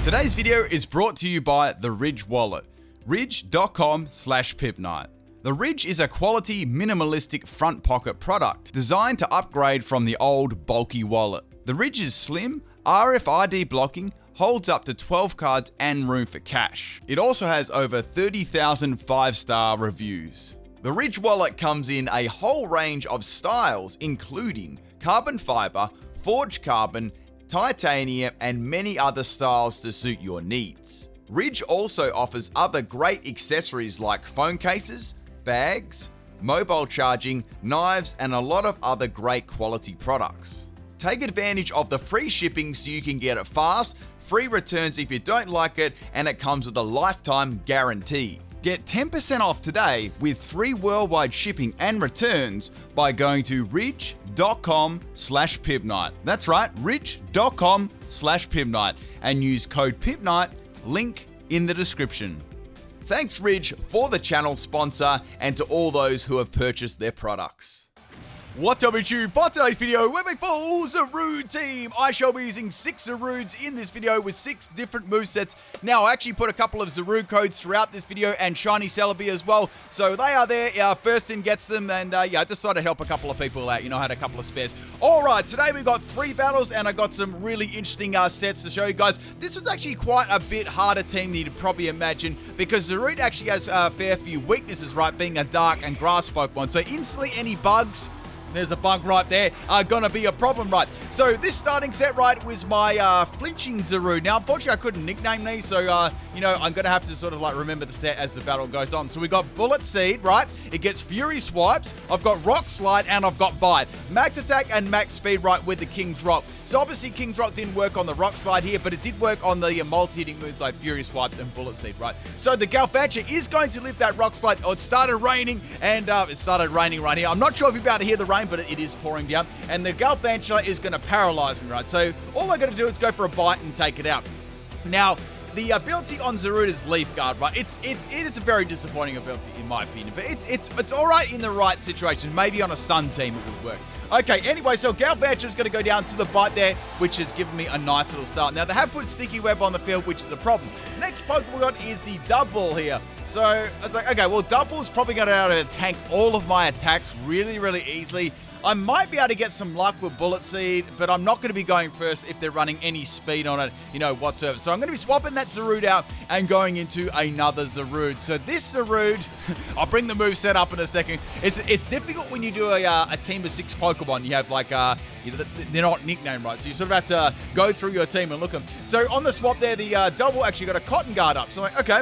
Today's video is brought to you by the Ridge wallet, ridge.com/Pimpnite. The Ridge is a quality, minimalistic front pocket product designed to upgrade from the old, bulky wallet. The Ridge is slim, RFID blocking, holds up to 12 cards and room for cash. It also has over 30,000 5-star reviews. The Ridge wallet comes in a whole range of styles, including carbon fiber, forged carbon, titanium, and many other styles to suit your needs. Ridge also offers other great accessories like phone cases, bags, mobile charging, knives, and a lot of other great quality products. Take advantage of the free shipping so you can get it fast, free returns if you don't like it, and it comes with a lifetime guarantee. Get 10% off today with free worldwide shipping and returns by going to ridge.com/Pimpnite. That's right, ridge.com/Pimpnite, and use code Pimpnite, link in the description. Thanks Ridge for the channel sponsor and to all those who have purchased their products. What's up YouTube? For today's video, we're back for Zarude team. I shall be using 6 Zarudes in this video with 6 different movesets. Now, I actually put a couple of Zarude codes throughout this video and Shiny Celebi as well. So they are there. First in gets them. And yeah, I just thought I'd help a couple of people out. You know, I had a couple of spares. All right, today we got 3 battles and I got some really interesting sets to show you guys. This was actually quite a bit harder team than you'd probably imagine because Zarude actually has a fair few weaknesses, right? Being a dark and grass Pokemon. So instantly any bugs, there's a bug right there, are gonna be a problem, right? So this starting set, right, was my flinching Zarude. Now, unfortunately, I couldn't nickname these, so, you know, I'm gonna have to sort of like remember the set as the battle goes on. So we got Bullet Seed, right? It gets Fury Swipes. I've got Rock Slide, and I've got Bite. Max Attack and Max Speed, right, with the King's Rock. So obviously, King's Rock didn't work on the Rock Slide here, but it did work on the multi-hitting moves like Fury Swipes and Bullet Seed, right? So the Galvantula is going to lift that Rock Slide. Oh, it started raining, and it started raining right here. I'm not sure if you're about to hear the rain, but it is pouring down. And the Galvantula is going to paralyze me, right? So all I got to do is go for a bite and take it out. Now, the ability on Zarude is Leaf Guard, right? It is a very disappointing ability in my opinion, but it's all right in the right situation. Maybe on a Sun team it would work. Okay, anyway, so Galvantula is going to go down to the bite there, which has given me a nice little start. Now, they have put Sticky Web on the field, which is the problem. Next Pokemon we got is the Double here. So, I was like, okay, well, Double's probably going to be able to tank all of my attacks really, really easily. I might be able to get some luck with Bullet Seed, but I'm not going to be going first if they're running any speed on it, you know, whatsoever. So I'm going to be swapping that Zarude out and going into another Zarude. So this Zarude, I'll bring the moveset up in a second. It's difficult when you do a team of 6 Pokemon. You have like, you know, they're not nicknamed, right? So you sort of have to go through your team and look at them. So on the swap there, the Double actually got a Cotton Guard up. So I'm like, okay.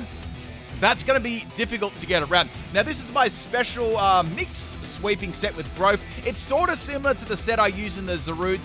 That's going to be difficult to get around. Now, this is my special mix sweeping set with Growth. It's sort of similar to the set I used in the Zarude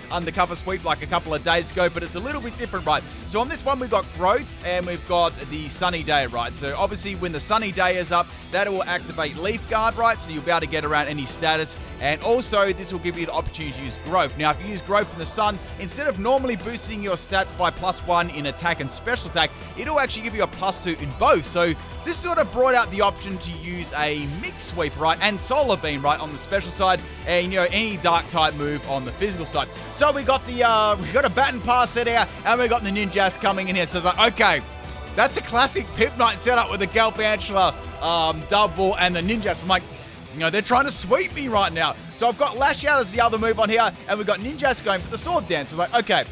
undercover sweep like a couple of days ago, but it's a little bit different, right? So on this one, we've got Growth and we've got the Sunny Day, right? So obviously, when the Sunny Day is up, that will activate Leaf Guard, right? So you'll be able to get around any status. And also, this will give you the opportunity to use Growth. Now, if you use Growth in the Sun, instead of normally boosting your stats by +1 in attack and special attack, it'll actually give you a +2 in both. So this sort of brought out the option to use a Mix Sweep, right, and Solar Beam, right, on the special side, and, you know, any Dark type move on the physical side. So we got the we got a Baton Pass set out, and we got the Ninjas coming in here. So it's like, okay, that's a classic Pimpnite setup with the Galvantula Double and the Ninjas. I'm like, you know, they're trying to sweep me right now. So I've got Lash Out as the other move on here, and we've got Ninjas going for the Sword Dance. So it's like, okay,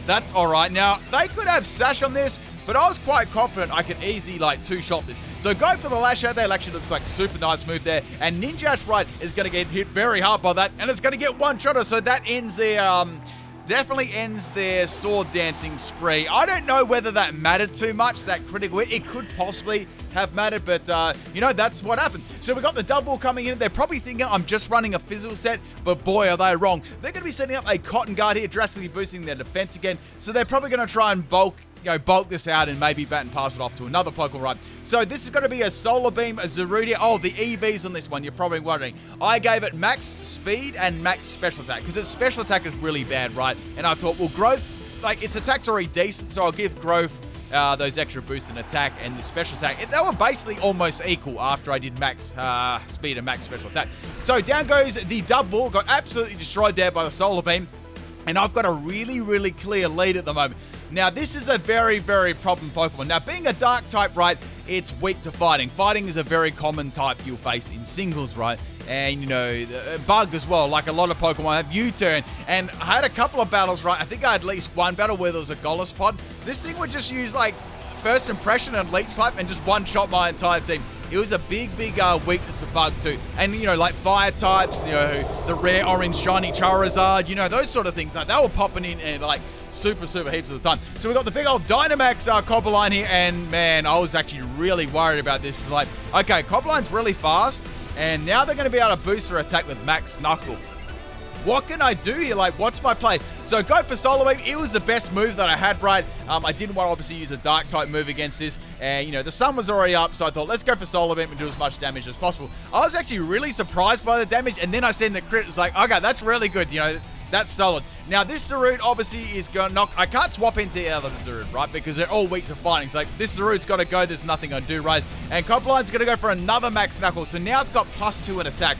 that's all right. Now, they could have Sash on this, but I was quite confident I could easily, like, 2-shot this. So go for the Lash Out there. It actually looks like super nice move there. And Ninja's right is going to get hit very hard by that. And it's going to get one-shotter. So that ends their, definitely ends their sword dancing spree. I don't know whether that mattered too much, that critical hit. It could possibly have mattered, but, you know, that's what happened. So we got the Double coming in. They're probably thinking I'm just running a physical set, but boy, are they wrong. They're going to be setting up a Cotton Guard here, drastically boosting their defense again. So they're probably going to try and bulk this out and maybe bat and pass it off to another Pokemon, right? So this is going to be a Solar Beam, a Zarude. Oh, the EVs on this one, you're probably wondering. I gave it max speed and max special attack because its special attack is really bad, right? And I thought, well, Growth, like, its attack's already decent, so I'll give Growth those extra boosts in attack and the special attack. They were basically almost equal after I did max speed and max special attack. So down goes the Double, got absolutely destroyed there by the Solar Beam. And I've got a really, really clear lead at the moment. Now, this is a very, very problem Pokemon. Now, being a dark type, right, it's weak to fighting. Fighting is a very common type you'll face in singles, right? And, you know, Bug as well. Like a lot of Pokemon have U-turn. And I had a couple of battles, right? I think I had at least one battle where there was a Golisopod. This thing would just use, like, First Impression and Leech type and just one-shot my entire team. It was a big, big weakness of Bug too. And, you know, like fire types, you know, the rare orange shiny Charizard, you know, those sort of things. Like, they were popping in and like super, super heaps of the time. So we got the big old Dynamax Cobberline here. And man, I was actually really worried about this because, like, okay, Cobbaline's really fast. And now they're going to be able to boost their attack with Max Knuckle. What can I do here? Like, what's my play? So go for Solar Wave. It was the best move that I had, right? I didn't want to obviously use a dark type move against this. And, you know, the sun was already up, so I thought, let's go for Solar Beam and do as much damage as possible. I was actually really surprised by the damage, and then I seen the crit. It was like, okay, that's really good. You know, that's solid. Now, this Zarude obviously is going to knock... I can't swap into the other Zarude, right? Because they're all weak to fighting. It's like, this Zarude's got to go. There's nothing I do, right? And Cobbaline's going to go for another Max Knuckle. So now it's got +2 in attack,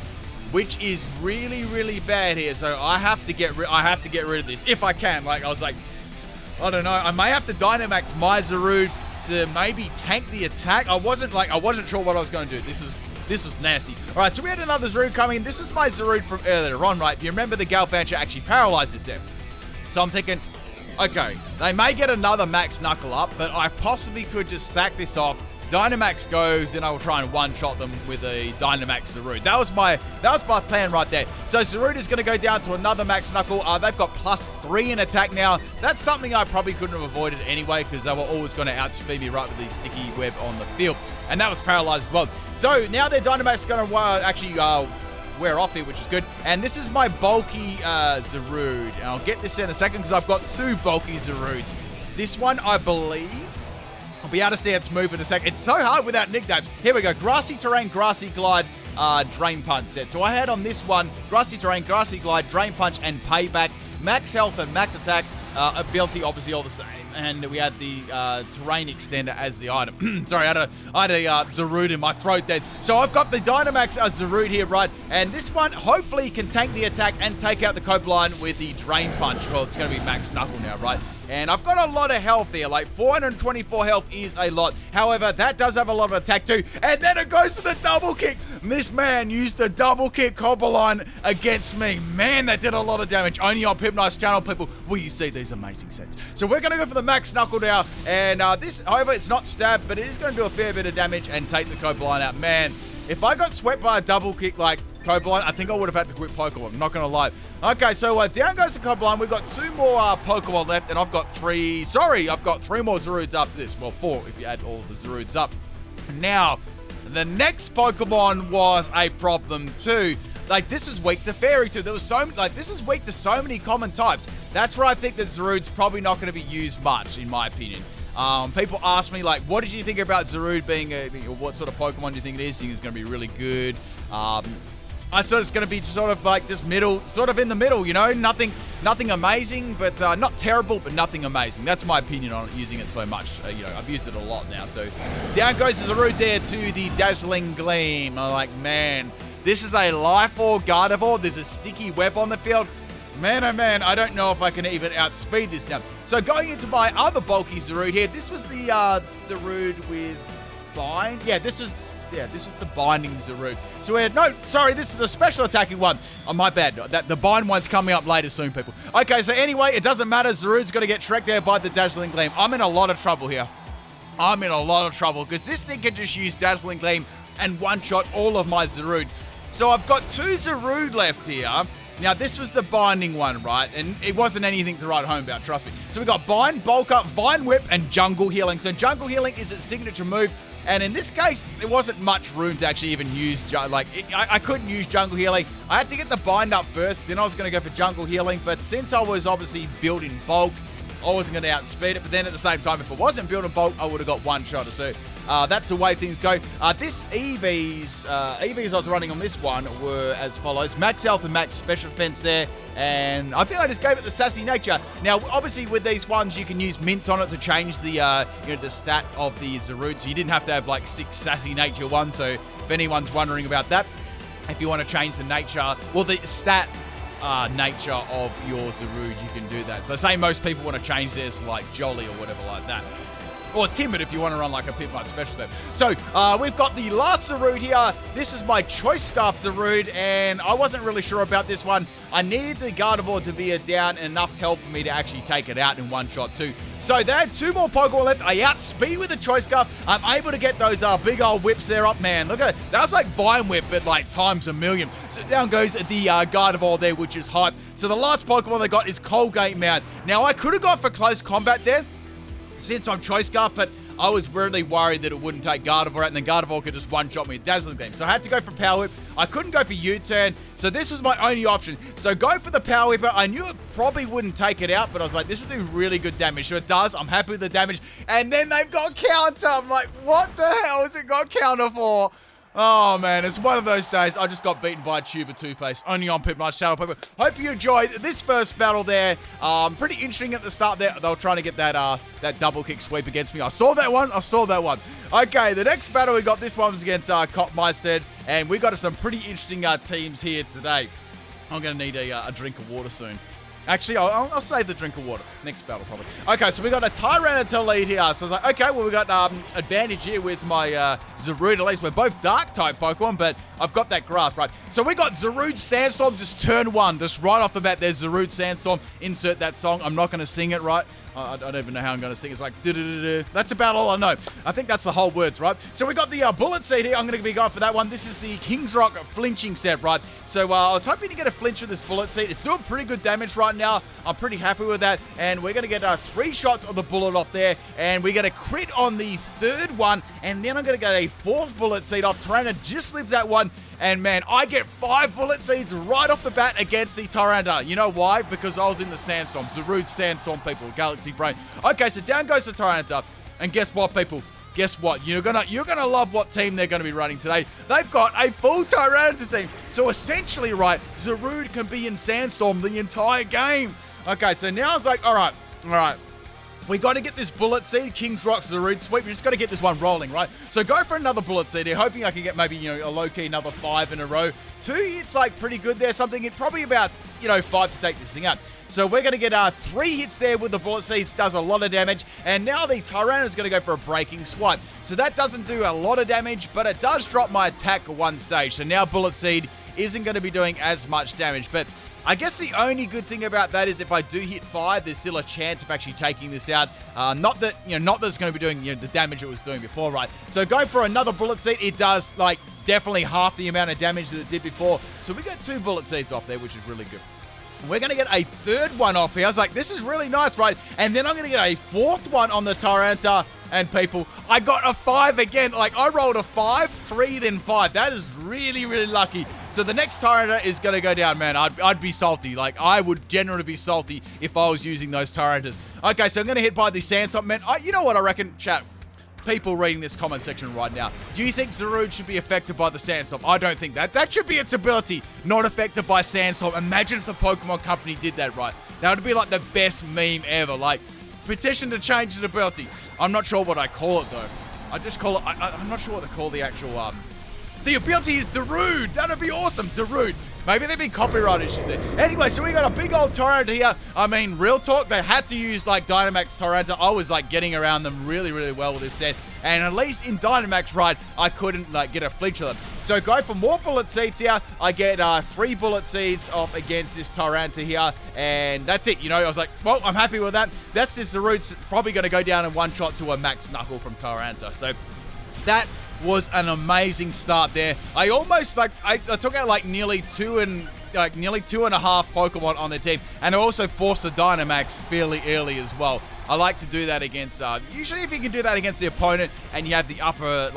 which is really, really bad here. So I have to get rid of this if I can. Like, I was like, I don't know. I may have to Dynamax my Zarude to maybe tank the attack. I wasn't sure what I was going to do. This was nasty. All right, so we had another Zarude coming in. This was my Zarude from earlier on, right? If you remember, the Galvantula actually paralyzed this there. So I'm thinking, okay, they may get another Max Knuckle up, but I possibly could just sack this off. Dynamax goes, then I will try and one-shot them with a Dynamax Zarude. That was my plan right there. So Zarude is going to go down to another Max Knuckle. They've got +3 in attack now. That's something I probably couldn't have avoided anyway, because they were always going to outspeed me right with the sticky web on the field. And that was paralyzed as well. So now their Dynamax is going to actually wear off here, which is good. And this is my bulky Zarude. And I'll get this in a second, because I've got 2 bulky Zarudes. This one, I believe... I'll be able to see its move in a sec. It's so hard without nicknames. Here we go. Grassy Terrain, Grassy Glide, Drain Punch set. So I had on this one, Grassy Terrain, Grassy Glide, Drain Punch, and Payback. Max health and max attack. Ability, obviously, all the same. And we had the Terrain Extender as the item. Sorry, I had a Zarude in my throat then. So I've got the Dynamax Zarude here, right? And this one, hopefully, can tank the attack and take out the Copeline with the Drain Punch. Well, it's going to be Max Knuckle now, right? And I've got a lot of health here. Like, 424 health is a lot. However, that does have a lot of attack too. And then it goes to the double kick. This man used the double kick Cobbleline against me. Man, that did a lot of damage. Only on Pimpnite's channel, people, will you see these amazing sets. So we're going to go for the Max Knuckle now. And this, however, it's not stab, but it is going to do a fair bit of damage and take the Cobbleline out. Man, if I got swept by a double kick like Cobbleline, I think I would have had to quit Pokemon. I'm not going to lie. Okay, so down goes the Cobbleline. We've got 2 more Pokemon left, and I've got 3... Sorry, I've got 3 more Zarudes up this. Well, 4 if you add all the Zarudes up. Now, the next Pokemon was a problem too. Like, this was weak to Fairy too. There was so... Like, this is weak to so many common types. That's where I think that Zarude's probably not going to be used much, in my opinion. People ask me, like, what did you think about Zarude being what sort of Pokemon do you think it is? Do you think it's going to be really good? I thought it's going to be sort of like just middle, sort of in the middle, you know? Nothing amazing, but not terrible, but nothing amazing. That's my opinion on using it so much. You know, I've used it a lot now. So down goes the Zarude there to the Dazzling Gleam. I'm like, man, this is a Life Orb Gardevoir. There's a sticky web on the field. Man, oh man, I don't know if I can even outspeed this now. So going into my other bulky Zarude here, this was the Zarude with Bind. Yeah, this was the Binding Zarude. So we had, no, sorry, this is the special attacking one. Oh, my bad. The Bind one's coming up later soon, people. Okay, so anyway, it doesn't matter. Zarude's got to get Shrek there by the Dazzling Gleam. I'm in a lot of trouble here. I'm in a lot of trouble because this thing can just use Dazzling Gleam and one-shot all of my Zarude. So I've got 2 Zarude left here. Now, this was the Binding one, right? And it wasn't anything to write home about, trust me. So we got Bind, Bulk Up, Vine Whip, and Jungle Healing. So Jungle Healing is its signature move. And in this case, there wasn't much room to actually even use, I couldn't use Jungle Healing. I had to get the Bind up first, then I was going to go for Jungle Healing. But since I was obviously building bulk, I wasn't going to outspeed it. But then at the same time, if I wasn't building bulk, I would have got one shot. So that's the way things go. This EVs I was running on this one were as follows. Max health and max special defense there. And I think I just gave it the Sassy Nature. Now, obviously, with these ones, you can use mints on it to change the the stat of the Zarude. So you didn't have to have like 6 Sassy Nature ones. So if anyone's wondering about that, if you want to change the nature, well, the stat nature of your Zarude, you can do that. So say most people want to change theirs to like Jolly or whatever like that. Or Timid if you want to run like a Pimpnite special set. So we've got the last Zarude here. This is my Choice Scarf Zarude, and I wasn't really sure about this one. I needed the Gardevoir to be a down and enough health for me to actually take it out in one shot too. So they had 2 more Pokemon left. I outspeed with the Choice Scarf. I'm able to get those big old whips there up, man. Look at that. That was like Vine Whip, but like times a million. So down goes the Gardevoir there, which is hype. So the last Pokemon they got is Colgate Mount. Now I could have gone for close combat there, since I'm Choice Scarf, but I was really worried that it wouldn't take Gardevoir out, and then Gardevoir could just one-shot me with Dazzling Gleam. So I had to go for Power Whip. I couldn't go for U-Turn, so this was my only option. So go for the Power Whipper. I knew it probably wouldn't take it out, but I was like, this will do really good damage. So it does. I'm happy with the damage. And then they've got Counter. I'm like, what the hell has it got Counter for? Oh, man, it's one of those days. I just got beaten by a tube of toothpaste. Only on Pimpnite's channel, people. Hope you enjoyed this first battle there. Pretty interesting at the start there. They were trying to get that double kick sweep against me. I saw that one. Okay, the next battle we got, this one was against Copmeister, and we got some pretty interesting teams here today. I'm going to need a drink of water soon. Actually, I'll save the drink of water. Next battle, probably. Okay, so we got a Tyranitar lead here. So I was like, okay, well, we got advantage here with my Zarude. At least we're both Dark-type Pokemon, but I've got that Grass, right? So we got Zarude Sandstorm, just turn 1. Just right off the bat, there's Zarude Sandstorm. Insert that song. I'm not going to sing it, right? I don't even know how I'm going to sing. It's like, that's about all I know. I think that's the whole words, right? So we got the Bullet Seed here. I'm going to be going for that one. This is the King's Rock flinching set, right? So I was hoping to get a flinch with this Bullet Seed. It's doing pretty good damage right now. I'm pretty happy with that. And we're going to get 3 shots of the bullet off there. And we get a crit on the 3rd one. And then I'm going to get a 4th Bullet Seed off. Tyranitar just lives that one. And man, I get 5 Bullet Seeds right off the bat against the Tyranitar. You know why? Because I was in the Sandstorm. Zarude Sandstorm, people. Galaxy Brain. Okay, so down goes the Tyranitar. And guess what, people? Guess what? You're gonna love what team they're gonna be running today. They've got a full Tyranitar team. So essentially, right, Zarude can be in Sandstorm the entire game. Okay, so now it's like, all right. We got to get this Bullet Seed, King's Rock, Zarude Sweep. We just got to get this one rolling, right? So go for another Bullet Seed here, hoping I can get maybe, a low-key another 5 in a row. 2 hits, like, pretty good there. Something, probably about, 5 to take this thing out. So we're going to get 3 hits there with the Bullet Seeds. Does a lot of damage. And now the Tyranitar is going to go for a Breaking Swipe. So that doesn't do a lot of damage, but it does drop my attack 1 stage. So now Bullet Seed isn't going to be doing as much damage. But I guess the only good thing about that is if I do hit 5, there's still a chance of actually taking this out. Not that it's going to be doing, the damage it was doing before, right? So going for another Bullet Seed, it does, definitely half the amount of damage that it did before. So we got 2 Bullet Seeds off there, which is really good. We're going to get a 3rd one off here. I was like, this is really nice, right? And then I'm going to get a 4th one on the Tyranitar. And people, I got a 5 again. I rolled a 5, 3, then 5. That is really, really lucky. So the next Tyranitar is going to go down, man. I'd be salty. I would generally be salty if I was using those Tyranitars. Okay, so I'm going to hit by the Sandstorm, man. You know what I reckon, chat? People reading this comment section right now. Do you think Zarude should be affected by the Sandstorm? I don't think that. That should be its ability, not affected by Sandstorm. Imagine if the Pokemon Company did that, right? That would be the best meme ever. Petition to change the ability. I'm not sure what I call it, though. I just call it... I'm not sure what to call the actual... The ability is Zarude. That'd be awesome. Zarude. Maybe there'd be copyright issues there. Anyway, so we got a big old Tyranitar here. I mean, real talk, they had to use, Dynamax Tyranitar. I was, getting around them really, really well with this set. And at least in Dynamax, right, I couldn't, get a flinch of them. So go for more Bullet Seeds here. I get 3 Bullet Seeds off against this Tyranitar here. And that's it, I was like, well, I'm happy with that. That's this Zarude's probably going to go down in one shot to a Max Knuckle from Tyranitar. So that was an amazing start there. I almost I took out nearly 2 and nearly 2.5 Pokemon on the team, and I also forced a Dynamax fairly early as well. I like to do that against, usually if you can do that against the opponent and you have the upper,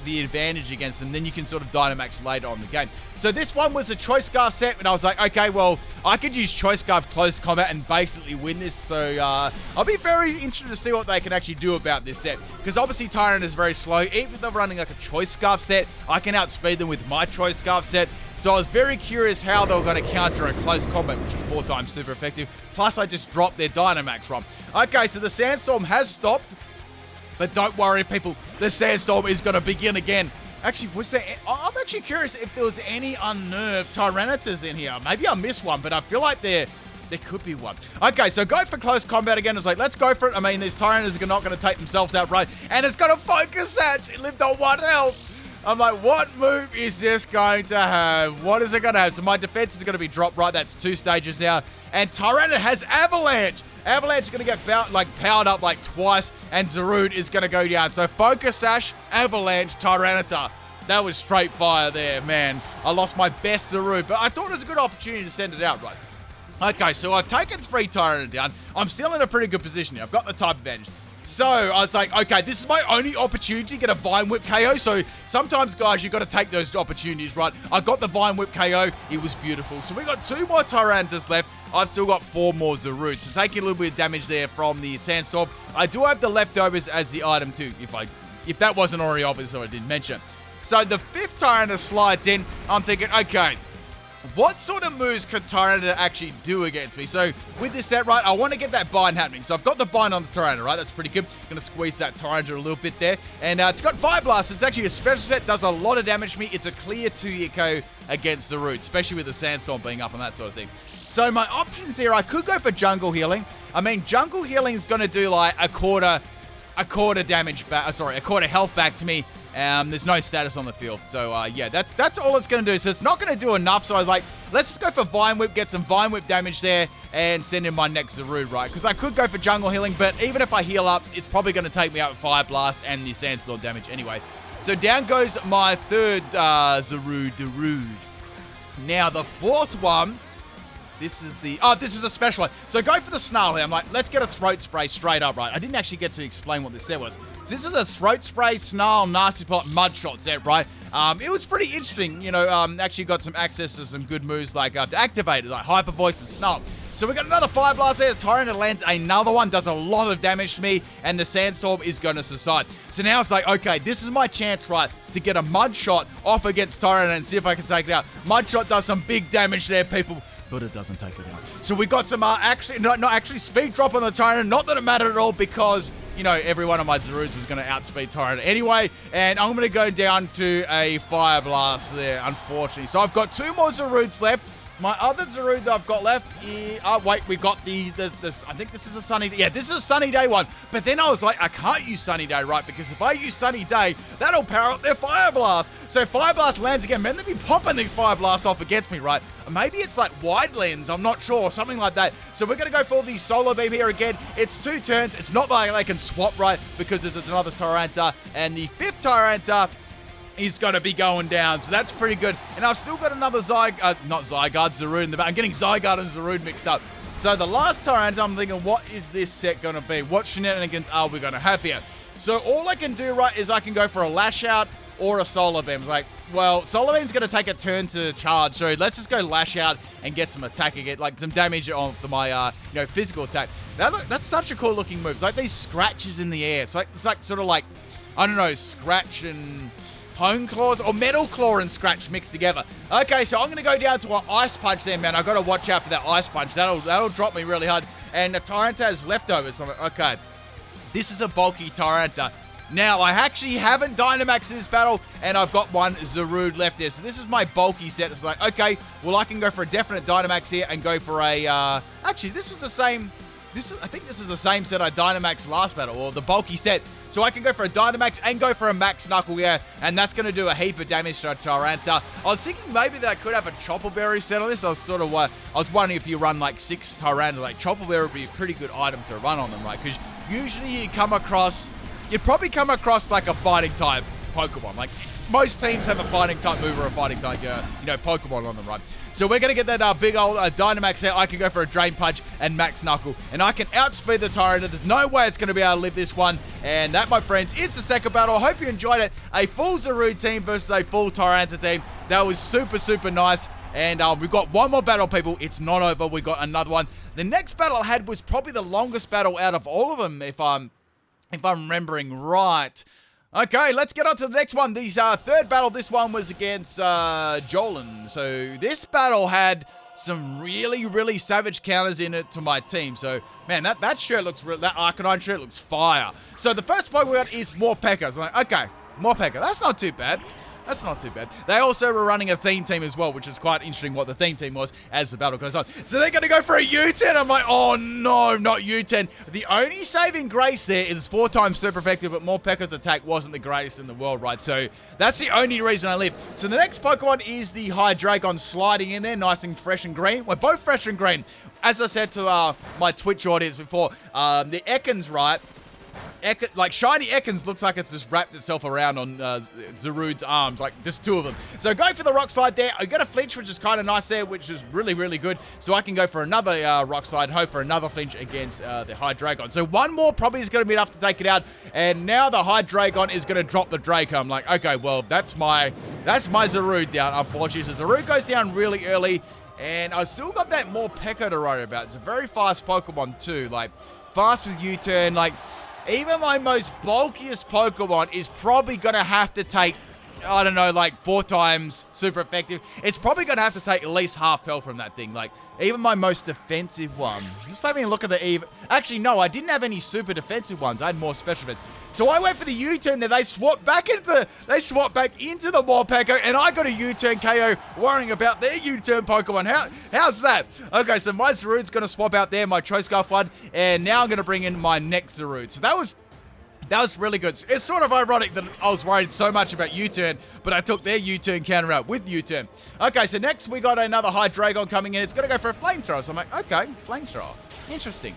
the advantage against them, then you can sort of Dynamax later on in the game. So this one was a Choice Scarf set, and I was like, okay, well, I could use Choice Scarf close combat and basically win this. So I'll be very interested to see what they can actually do about this set. Because obviously Tyranitar is very slow. Even if they're running a Choice Scarf set, I can outspeed them with my Choice Scarf set. So I was very curious how they were going to counter a close combat, which is 4 times super effective. Plus, I just dropped their Dynamax from. Okay, so the Sandstorm has stopped. But don't worry, people. The Sandstorm is going to begin again. Actually, was there... I'm actually curious if there was any unnerved Tyranitas in here. Maybe I missed one, but I feel like there could be one. Okay, so go for close combat again. It's like, let's go for it. I mean, these Tyranitas are not going to take themselves out right. And it's got a focus sash. It lived on 1 health. I'm like, what move is this going to have? What is it going to have? So my defense is going to be dropped right. That's 2 stages now. And Tyranitar has Avalanche. Avalanche is going to get powered up like twice, and Zarude is going to go down. So Focus Sash, Avalanche, Tyranitar. That was straight fire there, man. I lost my best Zarude, but I thought it was a good opportunity to send it out, right? Okay, so I've taken 3 Tyranitar down. I'm still in a pretty good position here. I've got the type advantage. So I was like, okay, this is my only opportunity to get a Vine Whip KO. So sometimes, guys, you've got to take those opportunities, right? I got the Vine Whip KO. It was beautiful. So we got 2 more Tyrantas left. I've still got 4 more Zarude. So taking a little bit of damage there from the Sandstorm. I do have the leftovers as the item too, if that wasn't already obvious, so I didn't mention. So the 5th Tyranitar slides in. I'm thinking, okay, what sort of moves could Tyranitar actually do against me? So with this set, right, I want to get that bind happening. So I've got the bind on the Tyranitar, right? That's pretty good. Going to squeeze that Tyranitar a little bit there. And it's got Fire Blast. So it's actually a special set. Does a lot of damage to me. It's a clear 2-hit KO against the Zarude, especially with the Sandstorm being up and that sort of thing. So my options here, I could go for Jungle Healing. I mean, Jungle Healing is going to do like a quarter damage back. Sorry, a quarter health back to me. There's no status on the field. So, yeah, that's all it's going to do. So it's not going to do enough. So I was like, let's just go for Vine Whip, get some Vine Whip damage there, and send in my next Zarude, right? Because I could go for Jungle Healing, but even if I heal up, it's probably going to take me out with Fire Blast and the Sandstorm damage anyway. So down goes my 3rd Zarude. Now, the 4th one... This is a special one. So go for the Snarl here. I'm like, let's get a Throat Spray straight up, right? I didn't actually get to explain what this set was. So this is a Throat Spray, Snarl, Nasty Plot, Mud Shot set, right? It was pretty interesting, you know, actually got some access to some good moves like to activate it, like Hyper Voice and Snarl. So we got another Fire Blast there. Tyranitar lands another one, does a lot of damage to me, and the Sandstorm is going to subside. So now it's like, okay, this is my chance, right, to get a Mud Shot off against Tyranitar and see if I can take it out. Mud Shot does some big damage there, people, but it doesn't take it out. So we got some, actually speed drop on the Tyranitar. Not that it mattered at all because, you know, every one of my Zarudes was going to outspeed Tyranitar anyway. And I'm going to go down to a Fire Blast there, unfortunately. So I've got 2 more Zarudes left. My other Zarude that I've got left is... Oh, wait, we got I think this is a Sunny Day. Yeah, this is a Sunny Day one. But then I was like, I can't use Sunny Day, right? Because if I use Sunny Day, that'll power up their Fire Blast. So Fire Blast lands again. Man, they'll be popping these Fire Blasts off against me, right? Maybe it's like Wide Lens. I'm not sure. Something like that. So we're going to go for the Solar Beam here again. It's 2 turns. It's not like they can swap, right? Because there's another Tyranitar. And the 5th Tyranitar is going to be going down. So that's pretty good. And I've still got another Zarude in the back. I'm getting Zygarde and Zarude mixed up. So the last Tyranitar, I'm thinking, what is this set going to be? What shenanigans are we going to have here? So all I can do, right, is I can go for a Lash Out or a Solar Beam. It's like, well, Solar Beam's going to take a turn to charge. So let's just go Lash Out and get some attack again, like some damage on my, physical attack. That's such a cool looking move. It's like these scratches in the air. It's like sort of like, I don't know, Scratch and Hone Claws or Metal Claw and Scratch mixed together. Okay, so I'm going to go down to an Ice Punch there, man. I've got to watch out for that Ice Punch. That'll drop me really hard. And the Tyranitar has leftovers. So I'm like, okay, this is a bulky Tyranitar. Now, I actually haven't Dynamaxed this battle, and I've got one Zarude left there. So this is my bulky set. It's like, okay, well, I can go for a definite Dynamax here and go for a... actually, this is the same... I think this is the same set I Dynamaxed last battle, or the bulky set. So I can go for a Dynamax and go for a Max Knuckle, yeah, and that's going to do a heap of damage to a Tyranitar. I was thinking maybe that I could have a Chopper Berry set on this. I was wondering if you run like 6 Tyranitar, like Chopper Berry would be a pretty good item to run on them, right? Because usually you'd probably come across like a fighting type Pokemon. Like most teams have a fighting type move or a fighting type, Pokemon on them, right? So we're going to get that big old Dynamax set. I can go for a Drain Punch and Max Knuckle. And I can outspeed the Tyranitar. There's no way it's going to be able to live this one. And that, my friends, is the second battle. I hope you enjoyed it. A full Zarude team versus a full Tyranitar team. That was super, super nice. And we've got one more battle, people. It's not over. We got another one. The next battle I had was probably the longest battle out of all of them, if I'm remembering right. Okay, let's get on to the next one. This third battle, this one was against Jolan. So this battle had some really, really savage counters in it to my team. So, man, that shirt looks real. That Arcanine shirt looks fire. So the first Pokemon we got is Morpeko. So I'm like, okay, Morpeko. That's not too bad. That's not too bad. They also were running a theme team as well, which is quite interesting what the theme team was as the battle goes on. So they're going to go for a U-turn. I'm like, oh no, not U-turn. The only saving grace there is 4 times super effective, but Morpeko's attack wasn't the greatest in the world, right? So that's the only reason I live. So the next Pokemon is the Hydreigon sliding in there, nice and fresh and green. We're both fresh and green. As I said to my Twitch audience before, the Ekans, right? Like shiny Ekans looks like it's just wrapped itself around on Zarude's arms, like just 2 of them. So go for the rock slide there. I got a flinch, which is kind of nice there, which is really, really good. So I can go for another rock slide, hope for another flinch against the Hydreigon. So one more probably is going to be enough to take it out. And now the Hydreigon is going to drop the Draco. I'm like, okay, well, that's my Zarude down, unfortunately. So Zarude goes down really early. And I still got that Morpeko to worry about. It's a very fast Pokemon too. Like, fast with U-turn, like... Even my most bulkiest Pokemon is probably going to have to take, I don't know, like 4 times super effective. It's probably going to have to take at least half health from that thing. Like, even my most defensive one. Just having a look at the even... Actually, no, I didn't have any super defensive ones. I had more special defense. So I went for the U-turn there. They swapped back into the Morpeko, and I got a U-turn KO worrying about their U-turn Pokemon. How's that? Okay, so my Zarude's going to swap out there, my Choice-Scarf one, and now I'm going to bring in my next Zarude. So that was really good. It's sort of ironic that I was worried so much about U-turn, but I took their U-turn counter out with U-turn. Okay, so next we got another Hydreigon coming in. It's going to go for a Flamethrower. So I'm like, okay, Flamethrower. Interesting.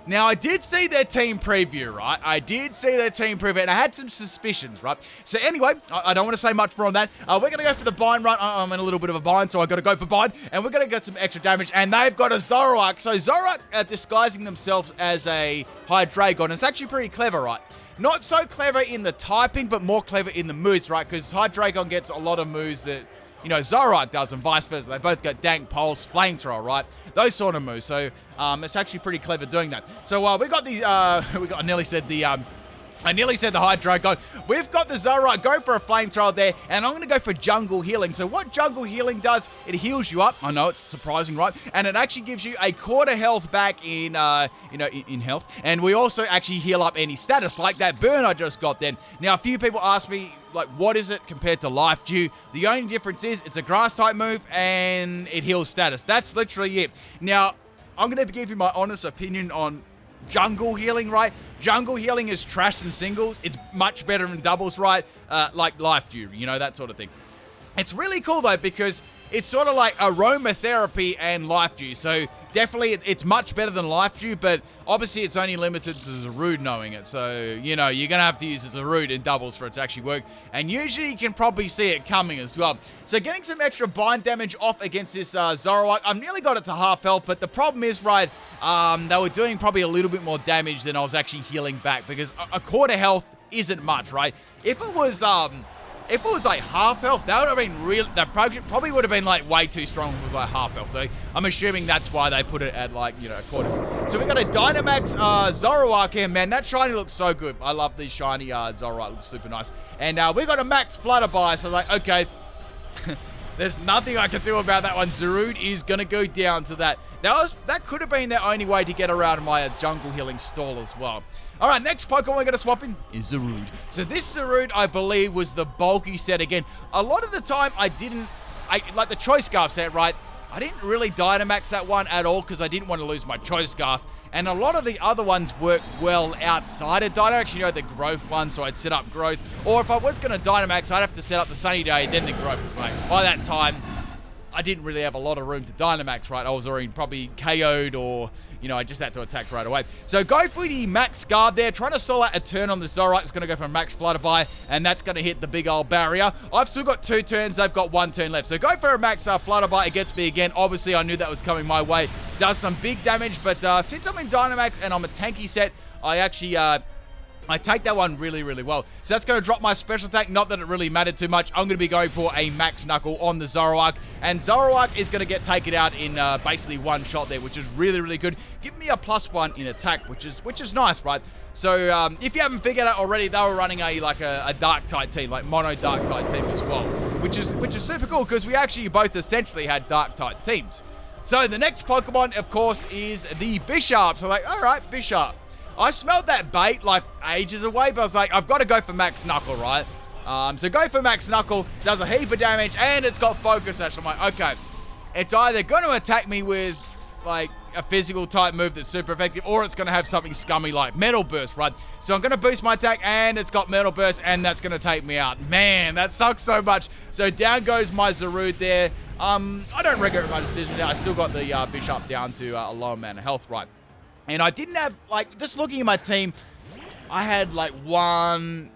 Now, I did see their team preview, right? I did see their team preview, and I had some suspicions, right? So anyway, I don't want to say much more on that. We're going to go for the bind run. I'm in a little bit of a bind, so I've got to go for bind, and we're going to get some extra damage, and they've got a Zoroark. So Zoroark disguising themselves as a Hydreigon. It's actually pretty clever, right? Not so clever in the typing, but more clever in the moves, right? Because Hydreigon gets a lot of moves that, you know, Zoroark does and vice versa. They both got Dank, Pulse, Flamethrower, right? Those sort of moves. So it's actually pretty clever doing that. So we got the, I nearly said the Hydreigon. We've got the Zoroark. Go for a Flamethrower there, and I'm going to go for Jungle Healing. So what Jungle Healing does, it heals you up. I know it's surprising, right? And it actually gives you a quarter health back in, in health. And we also actually heal up any status, like that burn I just got then. Now, a few people ask me, like, what is it compared to Life Dew? The only difference is it's a grass type move and it heals status. That's literally it. Now, I'm going to give you my honest opinion on Jungle Healing, right? Jungle Healing is trash in singles. It's much better in doubles, right? Like Life Dew, you know, that sort of thing. It's really cool, though, because it's sort of like aromatherapy and Life Dew. So definitely it's much better than Life Dew, but obviously it's only limited to Zarude knowing it. So, you know, you're going to have to use Zarude in doubles for it to actually work. And usually you can probably see it coming as well. So getting some extra bind damage off against this Zoroark. I've nearly got it to half health, but the problem is, right, they were doing probably a little bit more damage than I was actually healing back, because a quarter health isn't much, right? If it was like half health, that would have been real. That probably would have been like way too strong if it was like half health. So I'm assuming that's why they put it at like, you know, a quarter. So we got a Dynamax Zoroark here, man. That shiny looks so good. I love these shiny Zoroark. Looks super nice. And we got a Max Flutterby. So like, okay, there's nothing I can do about that one. Zarude is gonna go down to that. That could have been their only way to get around my Jungle Healing stall as well. All right, next Pokemon we're going to swap in is Zarude. So this Zarude, I believe, was the bulky set again. A lot of the time, like the Choice Scarf set, right? I didn't really Dynamax that one at all because I didn't want to lose my Choice Scarf. And a lot of the other ones work well outside of Dynamax. You know, the Growth one, so I'd set up Growth. Or if I was going to Dynamax, I'd have to set up the Sunny Day, then the Growth. Was like, by that time, I didn't really have a lot of room to Dynamax, right? I was already probably KO'd or, you know, I just had to attack right away. So go for the Max Guard there. Trying to stall out a turn on the Zoroark. It's going to go for a Max Flutterby, and that's going to hit the big old barrier. I've still got 2 turns. They've got 1 turn left. So go for a Max Flutterby against me again. Obviously, I knew that was coming my way. Does some big damage, but since I'm in Dynamax and I'm a tanky set, I actually... I take that one really, really well. So that's going to drop my special attack. Not that it really mattered too much. I'm going to be going for a Max Knuckle on the Zoroark. And Zoroark is going to get taken out in basically one shot there, which is really, really good. Give me a +1 in attack, which is nice, right? So if you haven't figured out already, they were running a Dark type team, like mono Dark type team as well, which is super cool because we actually both essentially had Dark type teams. So the next Pokemon, of course, is the Bisharp. So like, all right, Bisharp. I smelled that bait like ages away, but I was like, I've got to go for Max Knuckle, right? So go for Max Knuckle, does a heap of damage, and it's got Focus Sash. I'm like, okay, it's either going to attack me with, like, a physical type move that's super effective, or it's going to have something scummy like Metal Burst, right? So I'm going to boost my attack, and it's got Metal Burst, and that's going to take me out. Man, that sucks so much. So down goes my Zarude there. I don't regret my decision there. I still got the Bishop down to a low amount of health, right? And I didn't have, like, just looking at my team, I had, like, two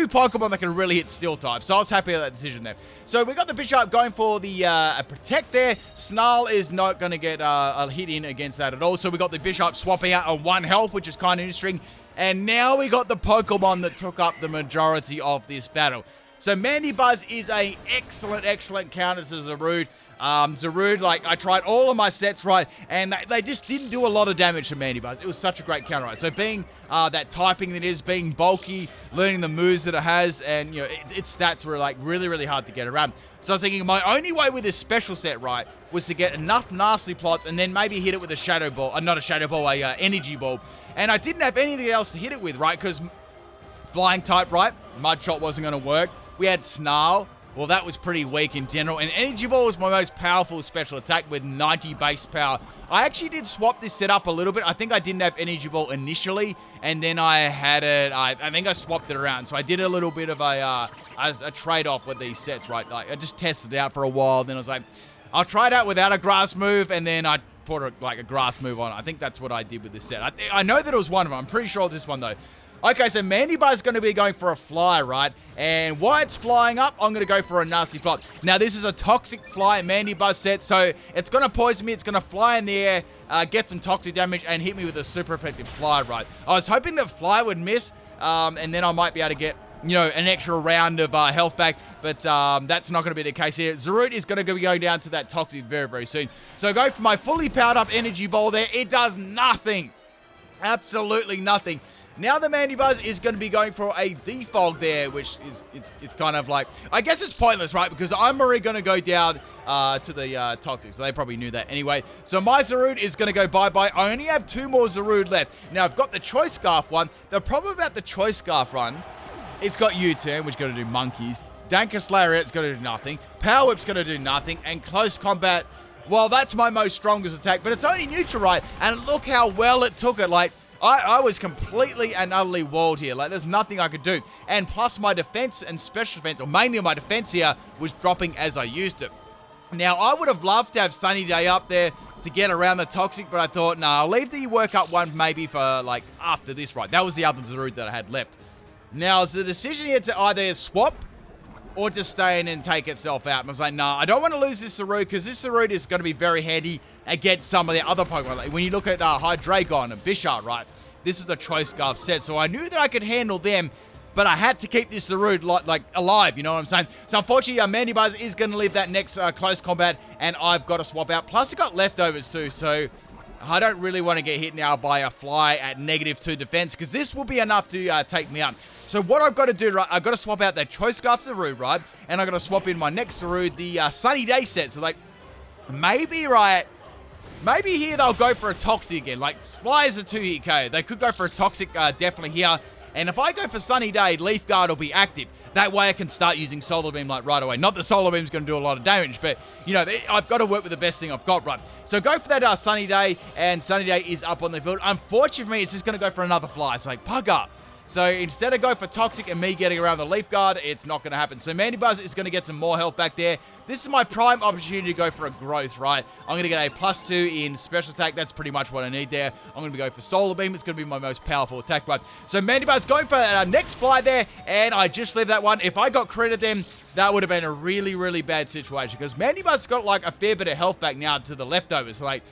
Pokemon that can really hit Steel type. So I was happy with that decision there. So we got the Bishop going for the Protect there. Snarl is not going to get a hit in against that at all. So we got the Bishop swapping out on 1 health, which is kind of interesting. And now we got the Pokemon that took up the majority of this battle. So Mandibuzz is a excellent counter to Zarude. Zarude, like, I tried all of my sets, right, and they just didn't do a lot of damage to Mandibuzz. It was such a great counter, right? So being that typing that it is, being bulky, learning the moves that it has, and, you know, its stats were, like, really hard to get around. So I'm thinking my only way with this special set, right, was to get enough nasty plots and then maybe hit it with a Shadow Ball, not a Shadow Ball, a Energy Ball. And I didn't have anything else to hit it with, right, because Flying type, right, Mud Shot wasn't going to work. We had Snarl. Well, that was pretty weak in general. And Energy Ball was my most powerful special attack with 90 base power. I actually did swap this set up a little bit. I think I didn't have Energy Ball initially, and then I had it. I think I swapped it around. So I did a little bit of a trade-off with these sets, right? Like, I just tested it out for a while. Then I was like, I'll try it out without a grass move, and then I put a grass move on. I think that's what I did with this set. I know that it was one of them. I'm pretty sure it was this one, though. Okay, so Mandibuzz is going to be going for a fly, right? And while it's flying up, I'm going to go for a nasty plot. Now, this is a toxic fly Mandibuzz set, so it's going to poison me. It's going to fly in the air, get some toxic damage, and hit me with a super effective fly, right? I was hoping that fly would miss, and then I might be able to get, you know, an extra round of health back, but that's not going to be the case here. Zarude is going to be going down to that toxic very soon. So I go for my fully powered up Energy Ball there. It does nothing. Absolutely nothing. Now the Mandibuzz is going to be going for a Defog there, which is it's kind of like, I guess it's pointless, right? Because I'm already going to go down to the Toxic, so they probably knew that anyway. So my Zarude is going to go bye-bye. I only have 2 more Zarude left. Now I've got the Choice Scarf one. The problem about the Choice Scarf run, it's got U-turn, which is going to do monkeys. Dankus Lariat's going to do nothing. Power Whip's going to do nothing. And Close Combat, well, that's my most strongest attack, but it's only neutral, right? And look how well it took it. Like, I was completely and utterly walled here. Like, there's nothing I could do. And plus, my defense and special defense, or mainly my defense here, was dropping as I used it. Now, I would have loved to have Sunny Day up there to get around the Toxic, but I thought, no, I'll leave the workup one maybe for, like, after this, right? That was the other Zarude that I had left. Now, it's the decision here to either swap or just stay in and take itself out. And I was like, nah, I don't want to lose this Zarude, because this Zarude is going to be very handy against some of the other Pokemon. Like, when you look at Hydreigon and Bisharp, right? This is a Choice Scarf set, so I knew that I could handle them, but I had to keep this Zarude like alive, you know what I'm saying? So unfortunately, Mandibuzz is going to leave that next Close Combat, and I've got to swap out. Plus, it got leftovers too, so I don't really want to get hit now by a fly at -2 defense, because this will be enough to take me out. So what I've got to do, right, I've got to swap out that Choice Scarf Zarude, right? And I've got to swap in my next Zarude, the Sunny Day set. So, like, maybe, right, maybe here they'll go for a Toxic again. Like, Fly is a 2-hit KO. They could go for a Toxic definitely here. And if I go for Sunny Day, Leaf Guard will be active. That way I can start using Solar Beam, like, right away. Not that Solar Beam's going to do a lot of damage, but, you know, I've got to work with the best thing I've got, right? So go for that Sunny Day, and Sunny Day is up on the field. Unfortunately for me, it's just going to go for another Fly. It's like, bugger. So instead of going for Toxic and me getting around the Leaf Guard, it's not going to happen. So Mandibuzz is going to get some more health back there. This is my prime opportunity to go for a Growth, right? I'm going to get a +2 in Special Attack. That's pretty much what I need there. I'm going to go for Solar Beam. It's going to be my most powerful attack, right? So Mandibuzz going for our next Fly there, and I just leave that one. If I got critted then, that would have been a really bad situation, because Mandibuzz got like a fair bit of health back now to the leftovers. So, like,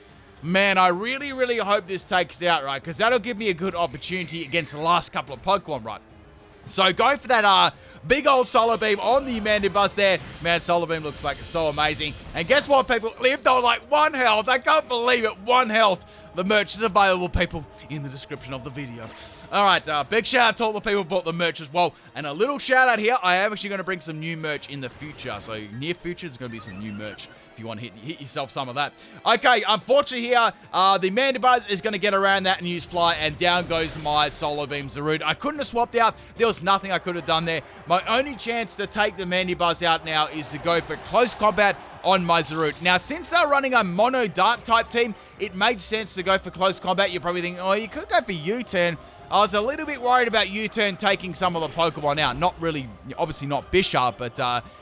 man, I really hope this takes it out, right? Because that'll give me a good opportunity against the last couple of Pokemon, right? So go for that big old Solar Beam on the Mandibuzz there. Man, Solar Beam looks like it's so amazing. And guess what, people? Lived on like 1 health. I can't believe it. 1 health. The merch is available, people, in the description of the video. All right, big shout out to all the people who bought the merch as well. And a little shout out here, I am actually going to bring some new merch in the future. So near future, there's going to be some new merch if you want to hit yourself some of that. Okay, unfortunately here, the Mandibuzz is going to get around that and use Fly, and down goes my Solar Beam Zarude. I couldn't have swapped out. There was nothing I could have done there. My only chance to take the Mandibuzz out now is to go for close combat on my Zarude. Now, since they're running a mono dark type team, it made sense to go for close combat. You're probably thinking, oh, you could go for U-turn. I was a little bit worried about U-turn taking some of the Pokemon out. Not really, obviously not Bishop, but,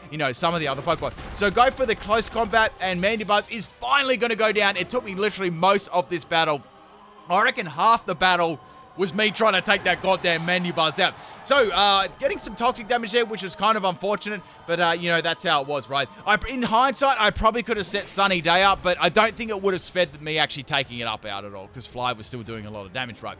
you know, some of the other Pokemon. So go for the close combat, and Mandibuzz is finally going to go down. It took me literally most of this battle. I reckon half the battle was me trying to take that goddamn Mandibuzz out. So, getting some toxic damage there, which is kind of unfortunate, but, you know, that's how it was, right? In hindsight, I probably could have set Sunny Day up, but I don't think it would have sped me actually taking it up out at all, because Fly was still doing a lot of damage, right?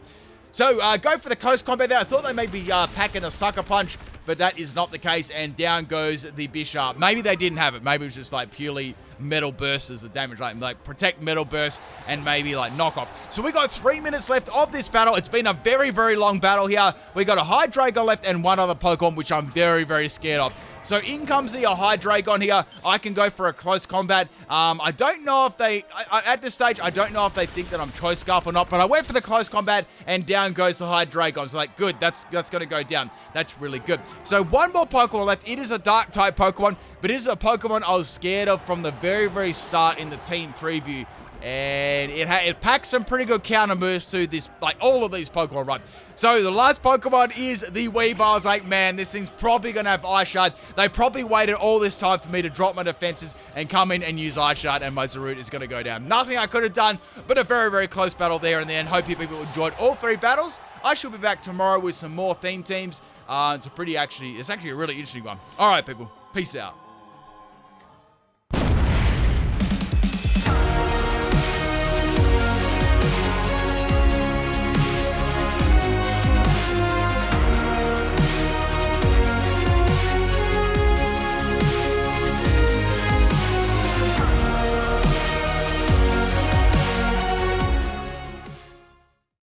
So, go for the close combat there. I thought they may be packing a Sucker Punch, but that is not the case, and down goes the Bishop. Maybe they didn't have it. Maybe it was just, like, purely Metal Burst as the damage, like Protect, Metal Burst, and maybe, like, Knock Off. So, we got 3 minutes left of this battle. It's been a very, very long battle here. We got a Hydreigon left and one other Pokemon, which I'm very, very scared of. So in comes the Hydreigon here. I can go for a close combat. I don't know if they, at this stage, I don't know if they think that I'm Choice Scarf or not, but I went for the close combat, and down goes the Hydreigon. So like, good, that's going to go down. That's really good. So one more Pokemon left. It is a Dark type Pokemon, but it is a Pokemon I was scared of from the very, very start in the team preview. And it packs some pretty good counter moves to this, like all of these Pokemon, right? So the last Pokemon is the Weavile. I was like, man, this thing's probably going to have Ice Shard. They probably waited all this time for me to drop my defenses and come in and use Ice Shard, and my Zarude is going to go down. Nothing I could have done, but a very, very close battle there in the end. Hope you people enjoyed all 3 battles. I shall be back tomorrow with some more theme teams. It's actually a really interesting one. All right, people. Peace out.